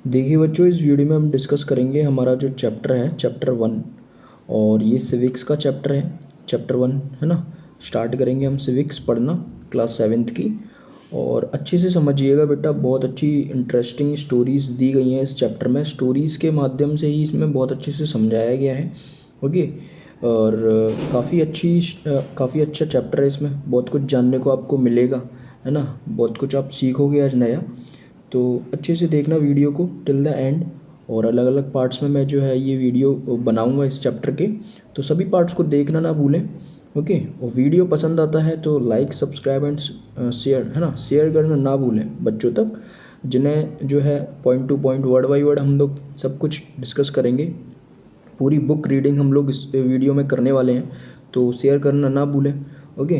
देखिए बच्चों, इस वीडियो में हम डिस्कस करेंगे हमारा जो चैप्टर है, चैप्टर 1। और ये सिविक्स का चैप्टर है, चैप्टर 1 है ना। स्टार्ट करेंगे हम सिविक्स पढ़ना, क्लास 7th की। और अच्छे से समझिएगा बेटा, बहुत अच्छी इंटरेस्टिंग स्टोरीज़ दी गई हैं इस चैप्टर में। स्टोरीज़ के माध्यम से ही इसमें बहुत अच्छे से समझाया गया है। ओके। और काफ़ी अच्छा चैप्टर है, इसमें बहुत कुछ जानने को आपको मिलेगा, है ना। बहुत कुछ आप सीखोगे आज नया। तो अच्छे से देखना वीडियो को टिल द एंड। और अलग अलग पार्ट्स में मैं जो है ये वीडियो बनाऊंगा इस चैप्टर के, तो सभी पार्ट्स को देखना ना भूलें। ओके। और वीडियो पसंद आता है तो लाइक, सब्सक्राइब एंड शेयर, है ना, शेयर करना ना भूलें बच्चों तक, जिन्हें जो है point two point, word by word हम लोग सब कुछ डिस्कस करेंगे। पूरी बुक रीडिंग हम लोग इस वीडियो में करने वाले हैं, तो शेयर करना ना भूलें। ओके।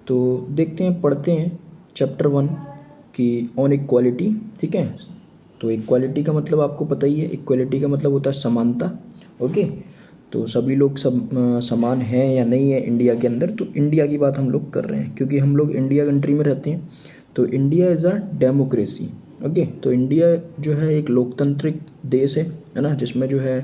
तो देखते हैं, पढ़ते हैं चैप्टर 1 की ऑन इक्वालिटी। ठीक है। तो इक्वालिटी का मतलब आपको पता ही है, इक्वालिटी का मतलब होता है समानता। ओके। तो सभी लोग समान हैं या नहीं है इंडिया के अंदर, तो इंडिया की बात हम लोग कर रहे हैं क्योंकि हम लोग इंडिया कंट्री में रहते हैं। तो India is a democracy. Okay. तो इंडिया जो है एक लोकतांत्रिक देश है ना, जिसमें जो है,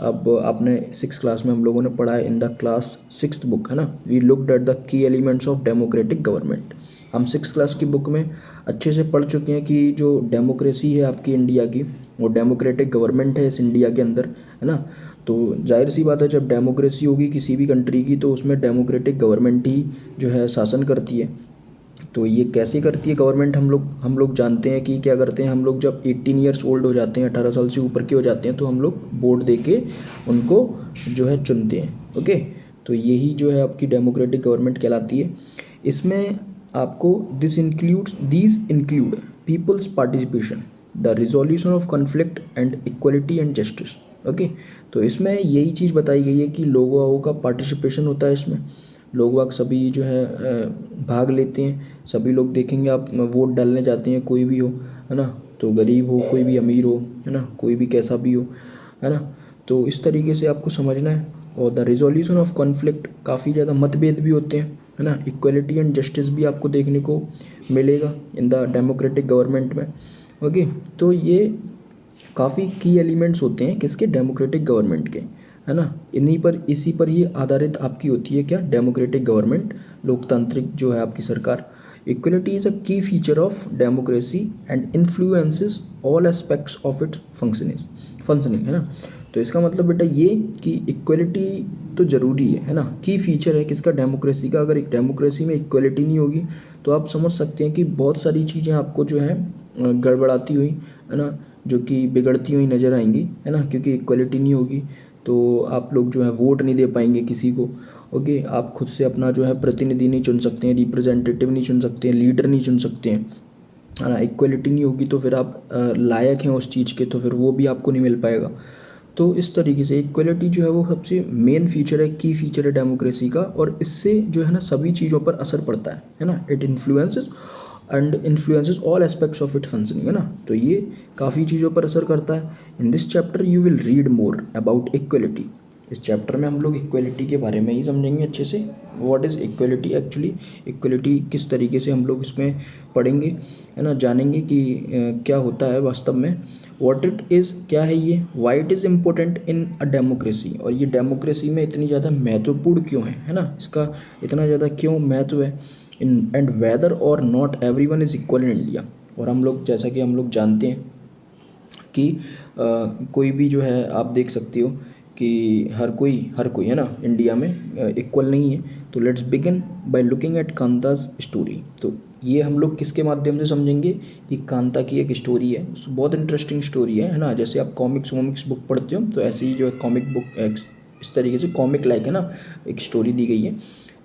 अब आपने 6th क्लास में हम लोगों ने पढ़ा है in the class 6th book, है ना, we looked at the key elements of democratic government. हम 6th क्लास की बुक में अच्छे से पढ़ चुके हैं कि जो डेमोक्रेसी है आपकी इंडिया की, वो डेमोक्रेटिक गवर्नमेंट है इस इंडिया के अंदर, है ना। तो जाहिर सी बात है, जब डेमोक्रेसी होगी किसी भी कंट्री की, तो उसमें डेमोक्रेटिक गवर्नमेंट ही जो है शासन करती है। तो ये कैसे करती है गवर्नमेंट, हम लोग जानते हैं कि क्या करते हैं हम लोग, जब 18 ईयर्स ओल्ड हो जाते हैं, 18 साल से ऊपर के हो जाते हैं, तो हम लोग वोट दे के उनको जो है चुनते हैं। ओके। तो यही जो है आपकी डेमोक्रेटिक गवर्नमेंट कहलाती है। इसमें आपको these include peoples participation, the resolution of conflict and equality and justice. Okay. तो इसमें यही चीज़ बताई गई है कि लोगों का पार्टिसिपेशन होता है इसमें। लोग वाग सभी जो है भाग लेते हैं। सभी लोग देखेंगे, आप वोट डालने जाते हैं, कोई भी हो, है ना, तो गरीब हो, कोई भी अमीर हो, है ना, कोई भी कैसा भी हो, है ना। तो इस तरीके से आपको समझना है। और द रिजोल्यूशन ऑफ कॉन्फ्लिक्ट, काफ़ी ज़्यादा मतभेद भी होते हैं, है ना। इक्वलिटी एंड जस्टिस भी आपको देखने को मिलेगा इन द डेमोक्रेटिक गवर्नमेंट में। ओके। तो ये काफ़ी की एलिमेंट्स होते हैं किसके, डेमोक्रेटिक गवर्नमेंट के, है ना। इसी पर ही आधारित आपकी होती है क्या, डेमोक्रेटिक गवर्नमेंट, लोकतांत्रिक जो है आपकी सरकार। इक्वलिटी इज़ अ की feature of democracy and influences all aspects of its functioning, है ना। तो इसका मतलब बेटा ये कि इक्वलिटी तो ज़रूरी है ना, की फीचर है किसका, डेमोक्रेसी का। अगर एक डेमोक्रेसी में इक्वलिटी नहीं होगी, तो आप समझ सकते हैं कि बहुत सारी चीज़ें आपको जो है गड़बड़ाती हुई, है ना, जो कि बिगड़ती हुई नज़र आएंगी, है ना, क्योंकि इक्वलिटी नहीं होगी तो आप लोग जो है वोट नहीं दे पाएंगे किसी को। ओके। आप खुद से अपना जो है प्रतिनिधि नहीं चुन सकते हैं, रिप्रेजेंटेटिव नहीं चुन सकते हैं, लीडर नहीं चुन सकते हैं, है ना। इक्वलिटी नहीं होगी तो फिर आप लायक हैं उस चीज़ के, तो फिर वो भी आपको नहीं मिल पाएगा। तो इस तरीके से इक्वलिटी जो है वो सबसे मेन फीचर है, की फीचर है डेमोक्रेसी का। और इससे जो है ना सभी चीज़ों पर असर पड़ता है ना। It influences all aspects of it functioning, है ना। तो ये काफ़ी चीज़ों पर असर करता है। In this chapter you will read more about equality. इस चैप्टर में हम लोग इक्वलिटी के बारे में ही समझेंगे अच्छे से। What is equality actually, equality किस तरीके से हम लोग इसमें पढ़ेंगे, है ना, जानेंगे कि क्या होता है वास्तव में। व्हाट इट इज़, क्या है ये, why it is important in a democracy, और ये डेमोक्रेसी में इतनी ज़्यादा महत्वपूर्ण क्यों है ना, इसका इतना ज़्यादा क्यों महत्व है। इन एंड वेदर और not every one is equal in India. और हम लोग, जैसा कि हम लोग जानते हैं कि कोई भी जो है, आप देख सकते हो कि हर कोई है ना इंडिया में इक्वल नहीं है। तो let's begin by looking at Kanta's story. तो ये हम लोग किसके माध्यम से समझेंगे कि कांता की एक स्टोरी है, बहुत इंटरेस्टिंग स्टोरी है ना। जैसे आप कॉमिक्स बुक पढ़ते हो, तो ऐसे ही जो है कॉमिक बुक इस तरीके से कॉमिक लाइक, है ना, एक स्टोरी दी गई है।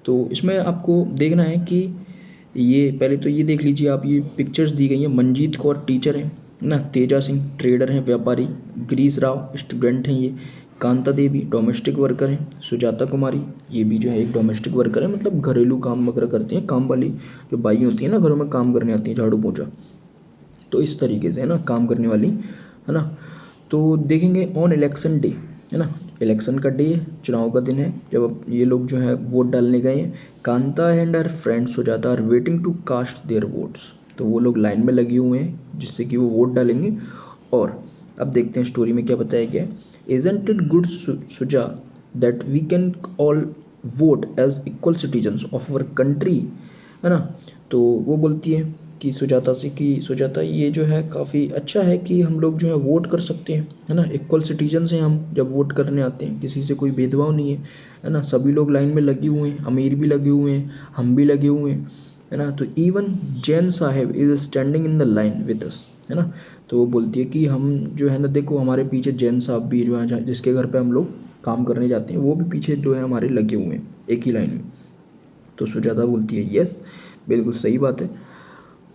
तो इसमें आपको देखना है कि ये पहले तो ये देख लीजिए आप, ये पिक्चर्स दी गई हैं। मंजीत कौर टीचर हैं ना, तेजा सिंह ट्रेडर हैं, व्यापारी, गिरीश राव स्टूडेंट हैं, ये कांता देवी डोमेस्टिक वर्कर हैं, सुजाता कुमारी ये भी जो है एक डोमेस्टिक वर्कर है, मतलब घरेलू काम वगैरह करती हैं, काम वाली जो बाई होती है ना, घरों में काम करने आती हैं, झाड़ू पोंछा। तो इस तरीके से, है ना, काम करने वाली, है ना। तो देखेंगे ऑन इलेक्शन डे, है ना, इलेक्शन का डे, चुनाव का दिन है, जब अब ये लोग जो है वोट डालने गए हैं। Kanta and her friends Sujata are waiting to cast their votes. तो वो लोग लाइन में लगे हुए हैं जिससे कि वो वोट डालेंगे। और अब देखते हैं स्टोरी में क्या बताया गया है। Isn't it good Suja that we can all vote as equal citizens of our country, है ना। तो वो बोलती है कि सुजाता से कि सुजाता ये जो है काफ़ी अच्छा है कि हम लोग जो है वोट कर सकते हैं, है ना। इक्वल सिटीजन्स हैं हम जब वोट करने आते हैं, किसी से कोई भेदभाव नहीं है ना। सभी लोग लाइन में लगे हुए हैं, अमीर भी लगे हुए हैं, हम भी लगे हुए हैं, है ना। तो even Jain sahib is standing in the line with us, है ना। तो वो बोलती है कि हम जो है ना, देखो हमारे पीछे जैन साहब भी जो है, जिसके घर पे हम लोग काम करने जाते हैं, वो भी पीछे जो है हमारे लगे हुए हैं एक ही लाइन में। तो सुजाता बोलती है यस, बिल्कुल सही बात है।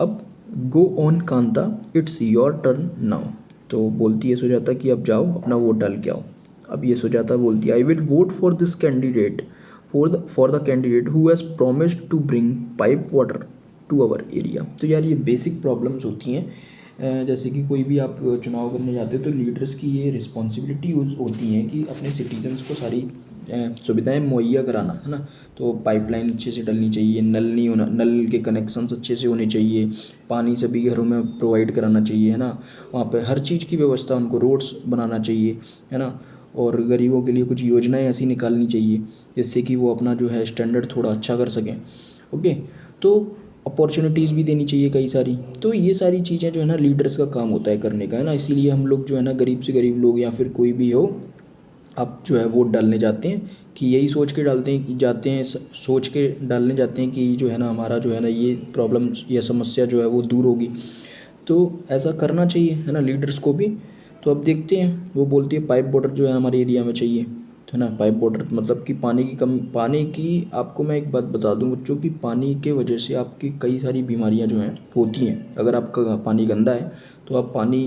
अब go on Kanta, it's your turn now. तो बोलती है सुजाता कि अब जाओ अपना वोट डाल के आओ। अब ये सुजाता बोलती है I will vote for this candidate, for the candidate who has promised to bring pipe water to our area. तो यार ये बेसिक प्रॉब्लम्स होती हैं, जैसे कि कोई भी आप चुनाव करने जाते हो तो लीडर्स की ये रिस्पॉन्सिबिलिटी होती है कि अपने सिटीजन्स को सारी सुविधाएं मुहैया कराना, है ना। तो पाइपलाइन अच्छे से डलनी चाहिए, नल नहीं होना, नल के कनेक्शंस अच्छे से होने चाहिए, पानी सभी घरों में प्रोवाइड कराना चाहिए, है ना। वहाँ पे हर चीज़ की व्यवस्था, उनको रोड्स बनाना चाहिए, है ना। और गरीबों के लिए कुछ योजनाएं ऐसी निकालनी चाहिए जिससे कि वो अपना जो है स्टैंडर्ड थोड़ा अच्छा कर सकें। ओके, तो अपॉर्चुनिटीज़ भी देनी चाहिए कई सारी। तो ये सारी चीज़ें जो है ना लीडर्स का काम होता है करने का, है ना। इसीलिए हम लोग जो है ना गरीब से गरीब लोग या फिर कोई भी हो, आप जो है वोट डालने जाते हैं कि यही सोच के डालते हैं कि जाते हैं, सोच के डालने जाते हैं कि जो है ना हमारा जो है ना ये प्रॉब्लम या समस्या जो है वो दूर होगी। तो ऐसा करना चाहिए, है ना, लीडर्स को भी। तो अब देखते हैं, वो बोलती है पाइप वाटर जो है हमारे एरिया में चाहिए, तो है ना। पाइप वाटर मतलब कि पानी की आपको मैं एक बात बता दूं बच्चों की, पानी के वजह से आपकी कई सारी बीमारियां जो हैं होती हैं। अगर आपका पानी गंदा है तो आप पानी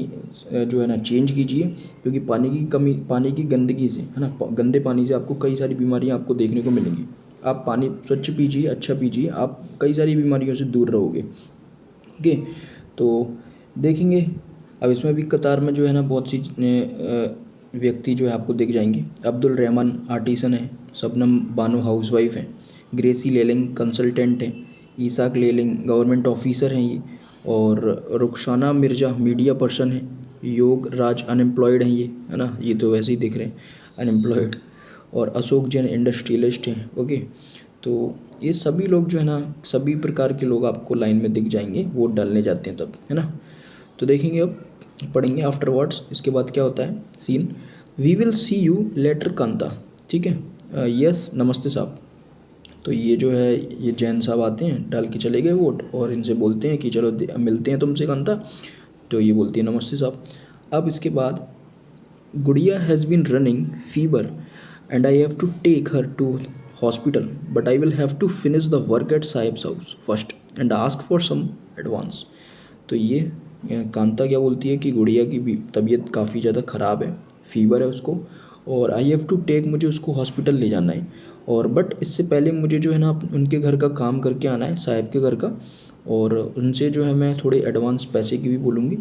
जो है ना चेंज कीजिए, क्योंकि पानी की कमी, पानी की गंदगी से, है ना, गंदे पानी से आपको कई सारी बीमारियां आपको देखने को मिलेंगी। आप पानी स्वच्छ पीजिए, अच्छा पीजिए, आप कई सारी बीमारियों से दूर रहोगे। ओके, तो देखेंगे अब इसमें भी कतार में जो है ना बहुत सी व्यक्ति जो है आपको दिख जाएंगे। अब्दुल रहमान आर्टिसन है, शबनम बानो हाउसवाइफ है, ग्रेसी लेलिंग कंसल्टेंट है, ईसाक लेलिंग गवर्नमेंट ऑफिसर हैं ये, और रुखसाना मिर्ज़ा मीडिया पर्सन है, योग राज अनएम्प्लॉयड हैं ये, है ना, ये तो वैसे ही दिख रहे हैं अनएम्प्लॉयड, और अशोक जैन इंडस्ट्रियलिस्ट हैं। ओके, तो ये सभी लोग जो है ना, सभी प्रकार के लोग आपको लाइन में दिख जाएंगे वोट डालने जाते हैं तब, है ना। तो देखेंगे, अब पढ़ेंगे आफ्टरवर्ड्स इसके बाद क्या होता है scene. We will see you later Kanta, ठीक है, यस नमस्ते साहब। तो ये जो है ये जैन साहब आते हैं, डाल के चले गए वोट, और इनसे बोलते हैं कि चलो मिलते हैं तुमसे कांता। तो ये बोलती है नमस्ते साहब। अब इसके बाद Gudiya has been running fever and I have to take her to hospital, but I will have to finish the work at sahib's house first and ask for some advance. तो ये कांता क्या बोलती है कि गुड़िया की भी तबीयत काफ़ी ज़्यादा ख़राब है, फीवर है उसको, और आई हैव टू टेक, मुझे उसको हॉस्पिटल ले जाना है, और बट इससे पहले मुझे जो है ना उनके घर का काम करके आना है, साहिब के घर का, और उनसे जो है मैं थोड़े एडवांस पैसे की भी बोलूँगी।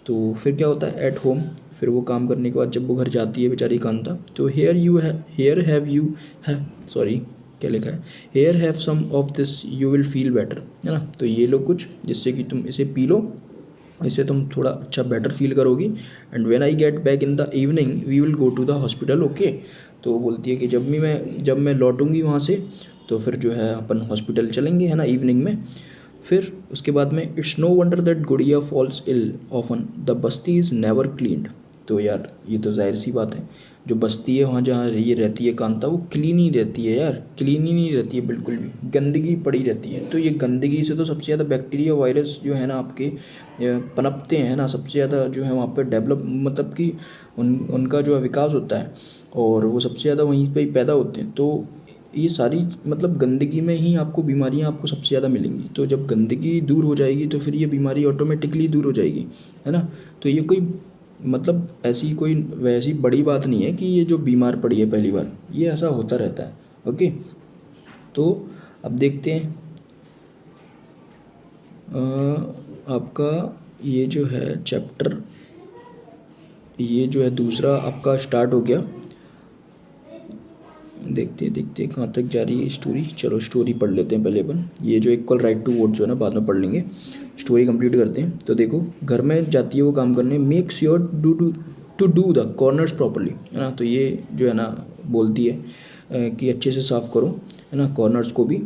तो फिर क्या होता है एट होम, फिर वो काम करने के बाद जब वो घर जाती है बेचारी कांता, तो हेयर हैव यू है, सॉरी क्या लिखा है, here have some of this you will feel better, है ना। तो ये लो कुछ, जिससे कि तुम इसे पी लो, इससे तुम थोड़ा अच्छा बेटर फील करोगी। And when I get back in the evening we will go to the hospital, okay. तो वो बोलती है कि जब मैं लौटूंगी वहाँ से तो फिर जो है अपन हॉस्पिटल चलेंगे, है ना, इवनिंग में। फिर उसके बाद में इट्स नो वंडर दैट गुड़िया false ill often, the Basti is never cleaned. तो यार ये तो जाहिर सी बात है, जो बस्ती है वहाँ जहाँ ये रहती है कांता, वो क्लीन ही रहती है यार, क्लीन ही नहीं रहती है बिल्कुल भी, गंदगी पड़ी रहती है। तो ये गंदगी से तो सबसे ज़्यादा बैक्टीरिया वायरस जो है ना आपके पनपते हैं ना, सबसे ज़्यादा जो है वहाँ पे डेवलप, मतलब कि उनका जो है विकास होता है, और वो सबसे ज़्यादा वहीं पे ही पैदा होते हैं। तो ये सारी मतलब गंदगी में ही आपको बीमारियां आपको सबसे ज़्यादा मिलेंगी। तो जब गंदगी दूर हो जाएगी तो फिर ये बीमारी ऑटोमेटिकली दूर हो जाएगी, है ना। तो ये कोई मतलब ऐसी कोई वैसी बड़ी बात नहीं है कि ये जो बीमार पड़ी है पहली बार, ये ऐसा होता रहता है। ओके, तो अब देखते हैं आपका ये जो है चैप्टर, ये जो है दूसरा आपका स्टार्ट हो गया। देखते देखते कहाँ तक जा रही है स्टोरी। चलो स्टोरी पढ़ लेते हैं पहले अपन, ये जो इक्वल राइट टू वोट जो है ना बाद में पढ़ लेंगे। स्टोरी कंप्लीट करते हैं। तो देखो घर में जाती है वो काम करने, make sure to do the corners properly, है ना। तो ये जो है ना बोलती है कि अच्छे से साफ़ करो, है ना, कॉर्नर्स को भी।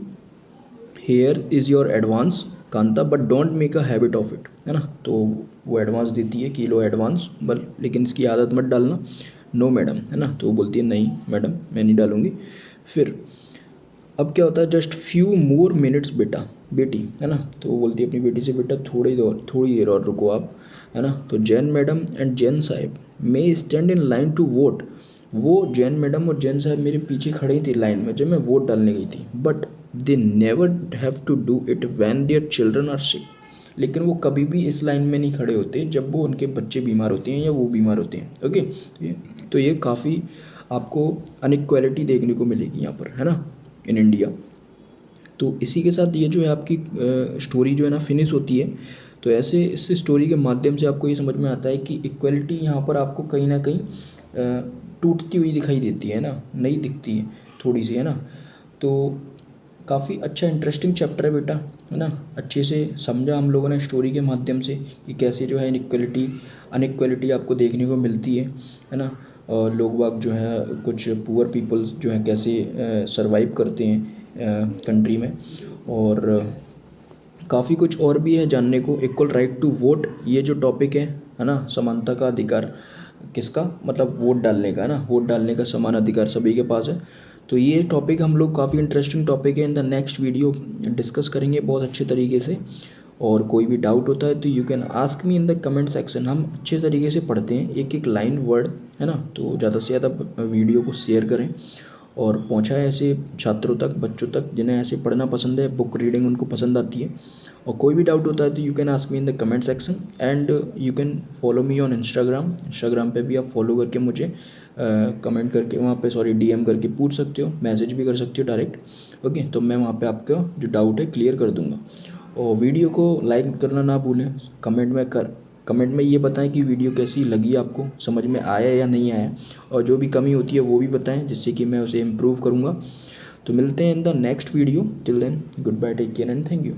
Here is your advance Kanta but don't make a habit of it, है ना। तो वो एडवांस देती है कि लो एडवांस बल, लेकिन इसकी आदत मत डालना। नो मैडम, है ना। तो वो बोलती है नहीं मैडम मैं नहीं डालूंगी। फिर अब क्या होता है, जस्ट फ्यू मोर मिनट्स बेटा बेटी, है ना। तो वो बोलती है अपनी बेटी से बेटा थोड़ी देर और रुको आप, है ना। तो Jain madam and Jain sahab may stand in line to vote. वो जैन मैडम और जैन साहब मेरे पीछे खड़े ही थी लाइन में जब मैं वोट डालने गई थी, but they never have to do it when their children are sick. लेकिन वो कभी भी इस लाइन में नहीं खड़े होते जब वो उनके बच्चे बीमार होते हैं या वो बीमार होते हैं। ओके, तो ये काफ़ी आपको अनइक्वालिटी देखने को मिलेगी यहाँ पर, है ना, इन इंडिया। तो इसी के साथ ये जो है आपकी स्टोरी जो है ना फिनिश होती है। तो ऐसे इस स्टोरी के माध्यम से आपको ये समझ में आता है कि इक्वलिटी यहाँ पर आपको कहीं ना कहीं टूटती हुई दिखाई देती है ना, नहीं दिखती है थोड़ी सी, है ना। तो काफ़ी अच्छा इंटरेस्टिंग चैप्टर है बेटा, है ना। अच्छे से समझा हम लोगों ने स्टोरी के माध्यम से कि कैसे जो है इनइक्वलिटी अनइक्वलिटी आपको देखने को मिलती है ना। और लोग बाग जो है कुछ पुअर पीपल्स जो हैं कैसे सरवाइव करते हैं कंट्री में। और काफ़ी कुछ और भी है जानने को। इक्वल राइट टू वोट ये जो टॉपिक है ना, समानता का अधिकार किसका, मतलब वोट डालने का, है ना। वोट डालने का समान अधिकार सभी के पास है। तो ये टॉपिक हम लोग काफ़ी इंटरेस्टिंग टॉपिक है, इन द नेक्स्ट वीडियो डिस्कस करेंगे बहुत अच्छे तरीके से। और कोई भी डाउट होता है तो you can ask me in the comment section. हम अच्छे तरीके से पढ़ते हैं एक एक लाइन वर्ड, है ना। तो ज़्यादा से ज़्यादा वीडियो को शेयर करें और पहुँचाएं ऐसे छात्रों तक, बच्चों तक जिन्हें ऐसे पढ़ना पसंद है, बुक रीडिंग उनको पसंद आती है। और कोई भी डाउट होता है तो you can ask me in the comment section and you can follow me on Instagram पे भी आप फॉलो करके मुझे कमेंट करके वहाँ पे डीएम करके पूछ सकते हो, मैसेज भी कर सकते हो डायरेक्ट। ओके, तो मैं वहाँ पे आपका जो डाउट है क्लियर कर दूँगा। और वीडियो को लाइक करना ना भूलें। कमेंट में ये बताएं कि वीडियो कैसी लगी, आपको समझ में आया या नहीं आया, और जो भी कमी होती है वो भी बताएं जिससे कि मैं उसे इम्प्रूव करूँगा। तो मिलते हैं in the next video, till then good bye, take care and thank you.